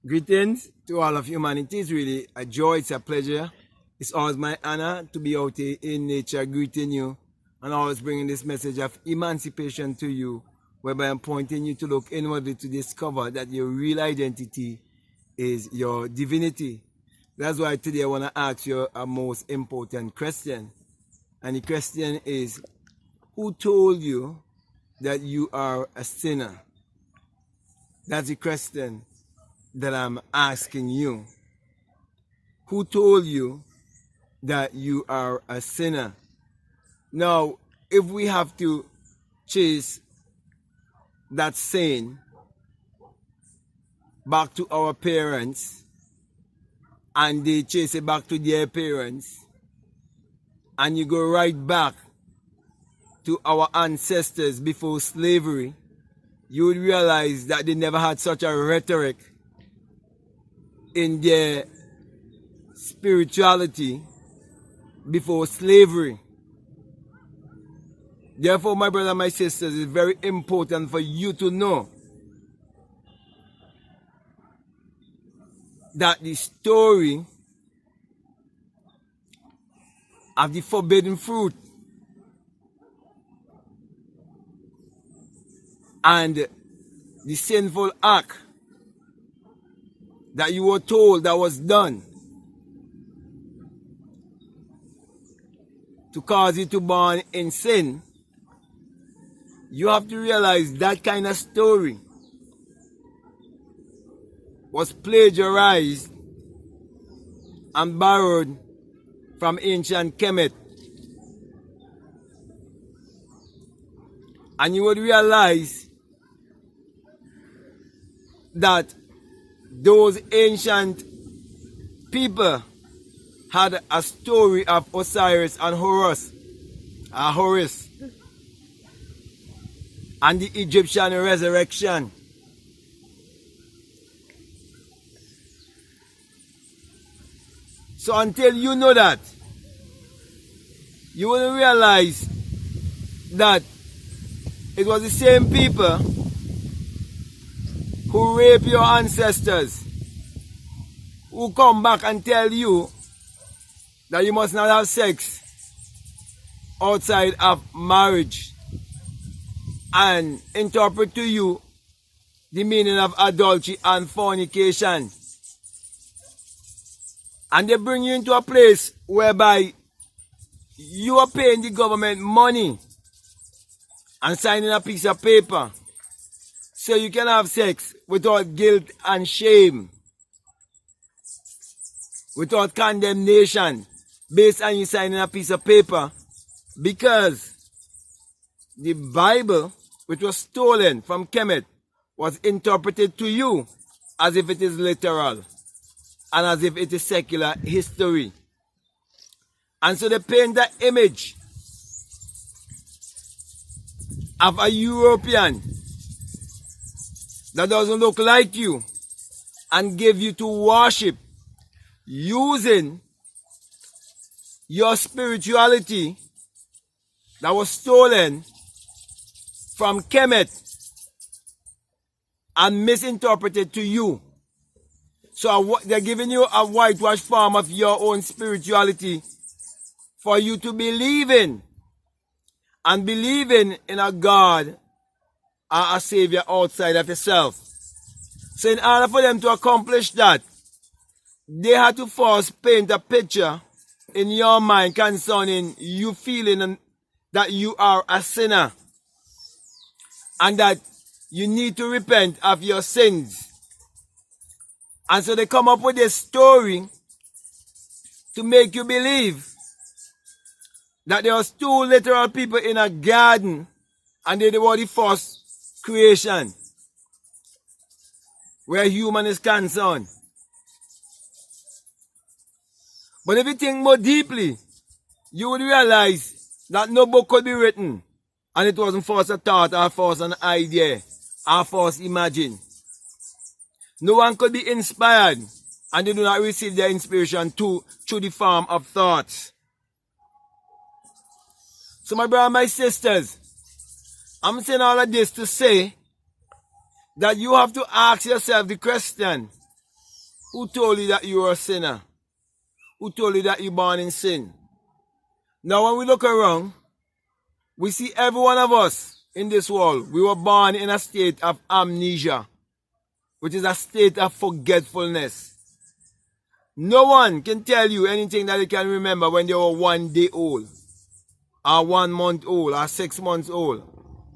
Greetings to all of humanity. It's really a joy, it's a pleasure. It's always my honor to be out here in nature greeting you and always bringing this message of emancipation to you, whereby I'm pointing you to look inwardly to discover that your real identity is your divinity. That's why today I want to ask you a most important question. And the question is, who told you that you are a sinner? That's the question that I'm asking you. Who told you that you are a sinner? Now, if we have to chase that sin back to our parents, and they chase it back to their parents, and you go right back to our ancestors before slavery, you would realize that they never had such a rhetoric in their spirituality before slavery. Therefore, my brothers and my sisters, it's very important for you to know that the story of the forbidden fruit and the sinful act that you were told that was done to cause you to born in sin, you have to realize that kind of story was plagiarized and borrowed from ancient Kemet. And you would realize that those ancient people had a story of Osiris and Horus, and the Egyptian resurrection. So until you know that, you will realize that it was the same people who raped your ancestors, who come back and tell you that you must not have sex outside of marriage, and interpret to you the meaning of adultery and fornication. And they bring you into a place whereby you are paying the government money and signing a piece of paper so you can have sex without guilt and shame, without condemnation, based on you signing a piece of paper, because the Bible, which was stolen from Kemet, was interpreted to you as if it is literal and as if it is secular history. And so they paint that image of a European that doesn't look like you and give you to worship using your spirituality that was stolen from Kemet and misinterpreted to you. So they're giving you a whitewash form of your own spirituality for you to believe in, and believing in a God or a Savior outside of yourself. So in order for them to accomplish that, they had to first paint a picture in your mind concerning you feeling that you are a sinner and that you need to repent of your sins. And so they come up with this story to make you believe that there was two literal people in a garden and they were the first creation where human is concerned. But if you think more deeply, you would realize that no book could be written and it wasn't first a thought or first an idea or first imagined. No one could be inspired and they do not receive their inspiration through the form of thoughts. So my brothers and my sisters, I'm saying all of this to say that you have to ask yourself the question, Who told you that you are a sinner? Who told you that you're born in sin? Now when we look around, we see every one of us in this world, we were born in a state of amnesia, which is a state of forgetfulness. No one can tell you anything that they can remember when they were 1 day old, or 1 month old, or 6 months old,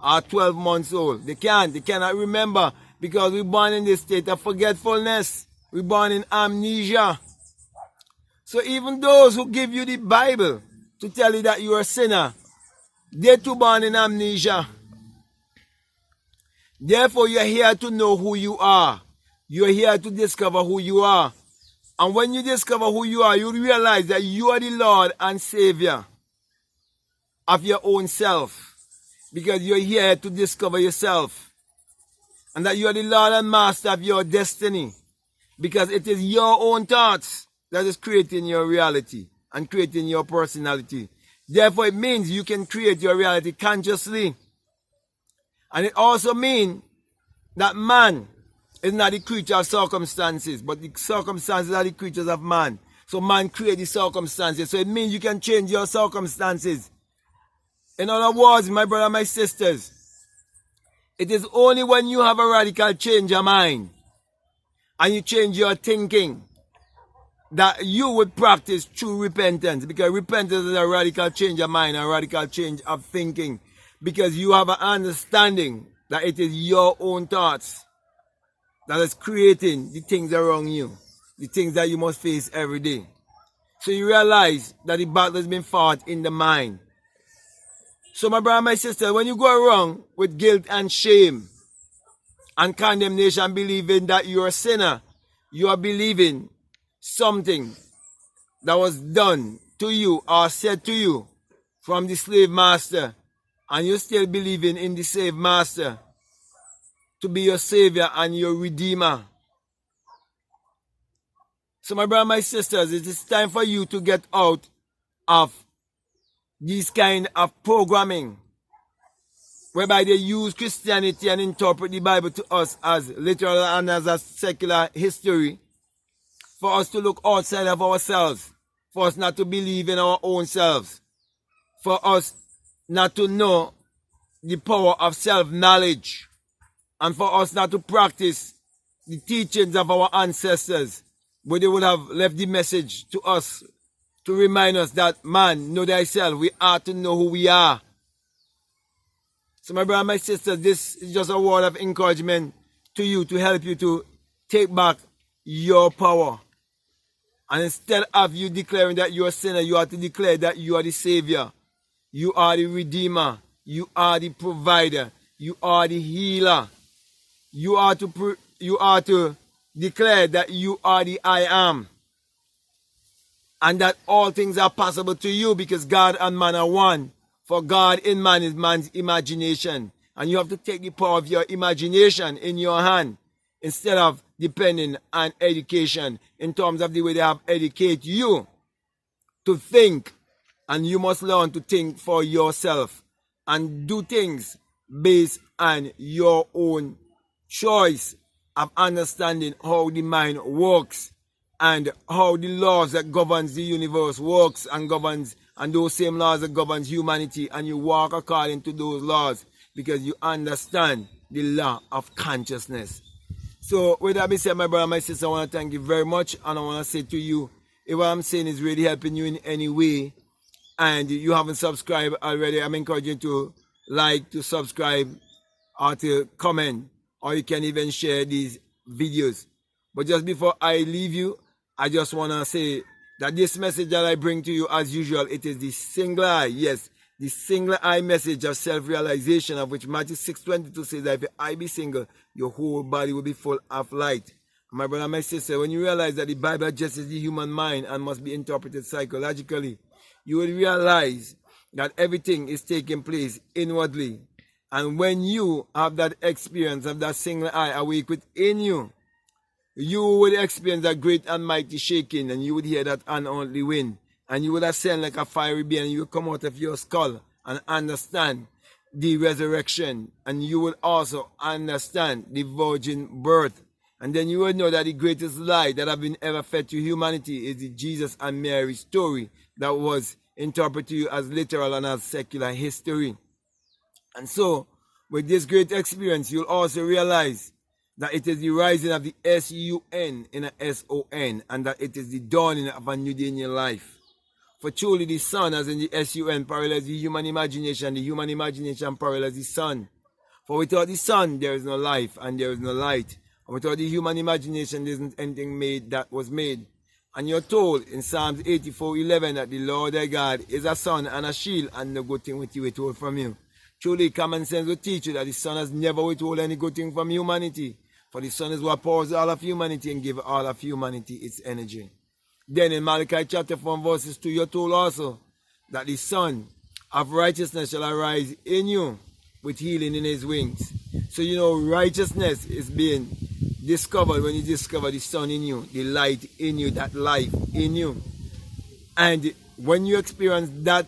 or 12 months old. They cannot remember because we're born in this state of forgetfulness. We're born in amnesia. So even those who give you the Bible to tell you that you're a sinner, they're too born in amnesia. Therefore, you're here to know who you are. You're here to discover who you are. And when you discover who you are, you realize that you are the Lord and Savior of your own self. Because you're here to discover yourself. And that you are the Lord and Master of your destiny. Because it is your own thoughts that is creating your reality and creating your personality. Therefore, it means you can create your reality consciously. And it also means that man is not the creature of circumstances, but the circumstances are the creatures of man. So man creates the circumstances. So it means you can change your circumstances. In other words, my brother, my sisters, it is only when you have a radical change of mind and you change your thinking that you would practice true repentance. Because repentance is a radical change of mind, a radical change of thinking. Because you have an understanding that it is your own thoughts that is creating the things around you, the things that you must face every day. So you realize that the battle has been fought in the mind. So my brother, my sister, when you go around with guilt and shame and condemnation, believing that you're a sinner, you are believing something that was done to you or said to you from the slave master, and you're still believing in the slave master to be your savior and your redeemer. So my brother, my sisters, it is time for you to get out of this kind of programming whereby they use Christianity and interpret the Bible to us as literal and as a secular history, for us to look outside of ourselves, for us not to believe in our own selves, for us not to know the power of self-knowledge, and for us not to practice the teachings of our ancestors, where they would have left the message to us to remind us that, man, know thyself, we are to know who we are. So my brother, my sister, this is just a word of encouragement to you, to help you to take back your power. And instead of you declaring that you are a sinner, you are to declare that you are the Savior. You are the Redeemer. You are the Provider. You are the Healer. You are to declare that you are the I Am. And that all things are possible to you because God and man are one. For God in man is man's imagination. And you have to take the power of your imagination in your hand instead of depending on education in terms of the way they have educated you to think. And you must learn to think for yourself and do things based on your own choice of understanding how the mind works and how the laws that governs the universe works and governs, and those same laws that governs humanity, and you walk according to those laws because you understand the law of consciousness. So with that being said, my brother, my sister, I want to thank you very much, and I want to say to you, if what I'm saying is really helping you in any way and you haven't subscribed already, I'm encouraging you to like, to subscribe, or to comment, or you can even share these videos. But just before I leave you, I just want to say that this message that I bring to you, as usual, it is the single eye, yes, the single eye message of self-realization, of which Matthew 6:22 says that if your eye be single, your whole body will be full of light. My brother, my sister, when you realize that the Bible addresses the human mind and must be interpreted psychologically, you will realize that everything is taking place inwardly. And when you have that experience of that single eye awake within you, you would experience a great and mighty shaking, and you would hear that unearthly wind, and you would ascend like a fiery being, and you would come out of your skull and understand the resurrection, and you would also understand the virgin birth, And then you will know that the greatest lie that have been ever fed to humanity is the Jesus and Mary story that was interpreted to you as literal and as secular history. And so, with this great experience, you'll also realize that it is the rising of the S-U-N in a S-O-N, and that it is the dawning of a new day in your life. For truly the sun, as in the S-U-N, parallels the human imagination parallels the sun. For without the sun, there is no life and there is no light. And without the human imagination, there isn't anything made that was made. And you're told in Psalms 84:11 that the Lord thy God is a sun and a shield, and no good thing will withhold from you. Truly, common sense will teach you that the sun has never withheld any good thing from humanity. For the sun is what powers all of humanity and gives all of humanity its energy. Then in Malachi chapter 4 verses 2, you're told also that the sun of righteousness shall arise in you with healing in his wings. So you know righteousness is being discovered when you discover the sun in you, the light in you, that life in you. And when you experience that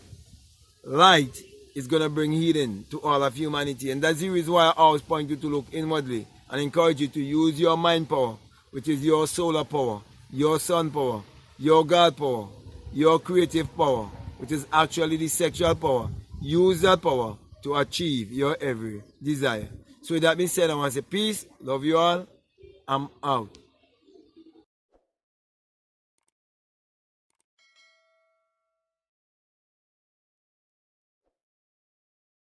light, it's going to bring healing to all of humanity. And that's the reason why I always point you to look inwardly and encourage you to use your mind power, which is your solar power, your sun power, your God power, your creative power, which is actually the sexual power. Use that power to achieve your every desire. So with that being said, I want to say peace, love you all, I'm out.